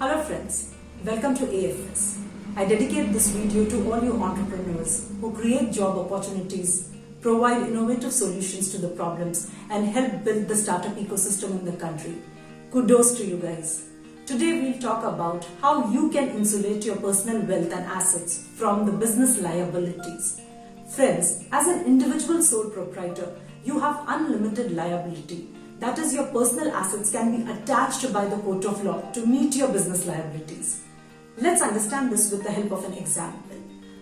Hello friends, welcome to AFS. I dedicate this video to all you entrepreneurs who create job opportunities, provide innovative solutions to the problems and help build the startup ecosystem in the country. Kudos to you guys. Today we'll talk about how you can insulate your personal wealth and assets from the business liabilities. Friends, as an individual sole proprietor, you have unlimited liability. That is, your personal assets can be attached by the court of law to meet your business liabilities. Let's understand this with the help of an example.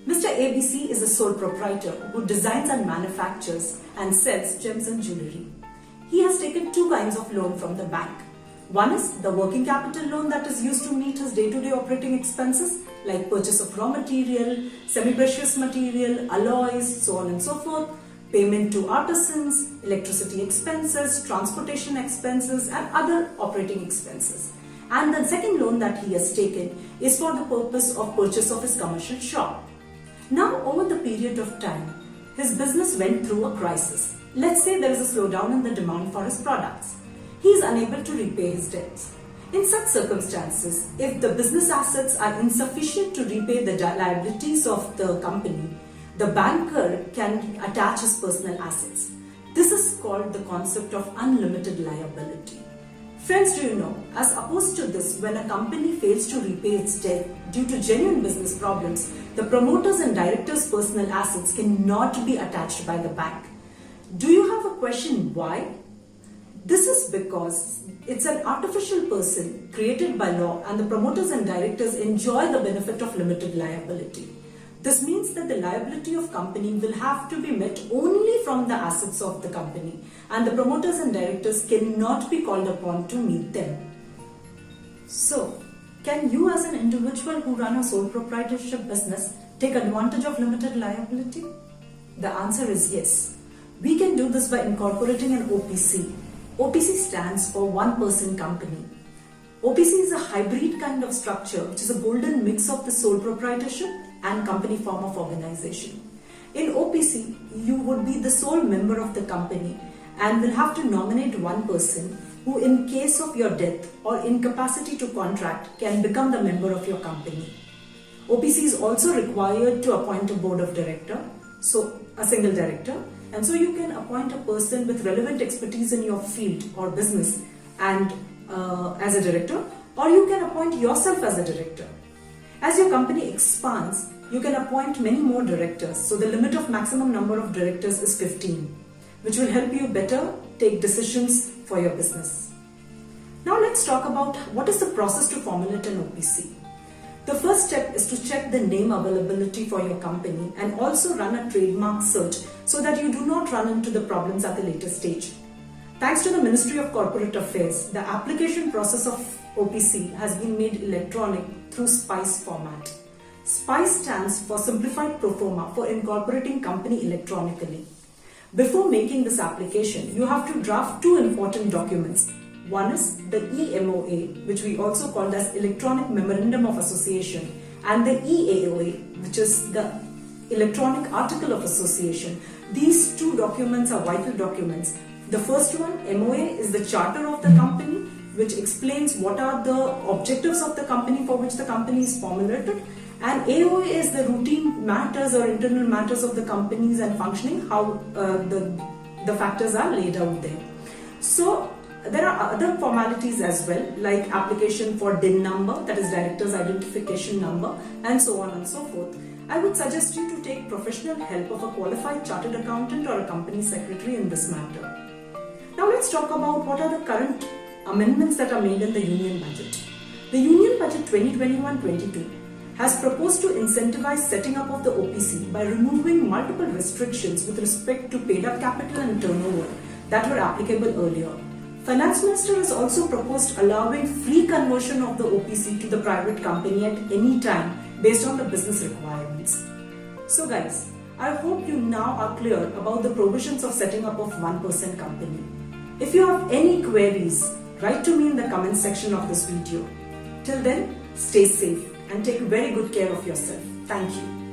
Mr. ABC is a sole proprietor who designs and manufactures and sells gems and jewelry. He has taken two kinds of loan from the bank. One is the working capital loan that is used to meet his day-to-day operating expenses like purchase of raw material, semi-precious material, alloys, so on and so forth, payment to artisans, electricity expenses, transportation expenses and other operating expenses. And the second loan that he has taken is for the purpose of purchase of his commercial shop. Now over the period of time, his business went through a crisis. Let's say there is a slowdown in the demand for his products. He is unable to repay his debts. In such circumstances, if the business assets are insufficient to repay the liabilities of the company, the banker can attach his personal assets. This is called the concept of unlimited liability. Friends, do you know, as opposed to this, when a company fails to repay its debt due to genuine business problems, the promoters and directors' personal assets cannot be attached by the bank. Do you have a question why? This is because it's an artificial person created by law and the promoters and directors enjoy the benefit of limited liability. This means that the liability of company will have to be met only from the assets of the company and the promoters and directors cannot be called upon to meet them. So, can you as an individual who run a sole proprietorship business take advantage of limited liability? The answer is yes. We can do this by incorporating an OPC. OPC stands for one person company. OPC is a hybrid kind of structure which is a golden mix of the sole proprietorship and company form of organization. In OPC, you would be the sole member of the company and will have to nominate one person who, in case of your death or incapacity to contract, can become the member of your company. OPC is also required to appoint a board of director, so a single director, and so you can appoint a person with relevant expertise in your field or business and as a director, or you can appoint yourself as a director. As your company expands, you can appoint many more directors. So the limit of maximum number of directors is 15, which will help you better take decisions for your business. Now let's talk about what is the process to formulate an OPC. The first step is to check the name availability for your company and also run a trademark search so that you do not run into the problems at the later stage. Thanks to the Ministry of Corporate Affairs, the application process of OPC has been made electronic through SPICE format. SPICE stands for Simplified Proforma for incorporating company electronically. Before making this application, you have to draft two important documents. One is the EMOA, which we also call as Electronic Memorandum of Association, and the EAOA, which is the Electronic Article of Association. These two documents are vital documents. The first one, MOA, is the charter of the company, which explains what are the objectives of the company for which the company is formulated, and AOA is the routine matters or internal matters of the companies and functioning, how the factors are laid out there. So there are other formalities as well, like application for DIN number, that is Director's Identification Number, and so on and so forth. I would suggest you to take professional help of a qualified chartered accountant or a company secretary in this matter. Now let's talk about what are the current amendments that are made in the Union Budget. The Union Budget 2021-22 has proposed to incentivize setting up of the OPC by removing multiple restrictions with respect to paid up capital and turnover that were applicable earlier. Finance Minister has also proposed allowing free conversion of the OPC to the private company at any time based on the business requirements. So guys, I hope you now are clear about the provisions of setting up of one-person company. If you have any queries, write to me in the comment section of this video. Till then, stay safe and take very good care of yourself. Thank you.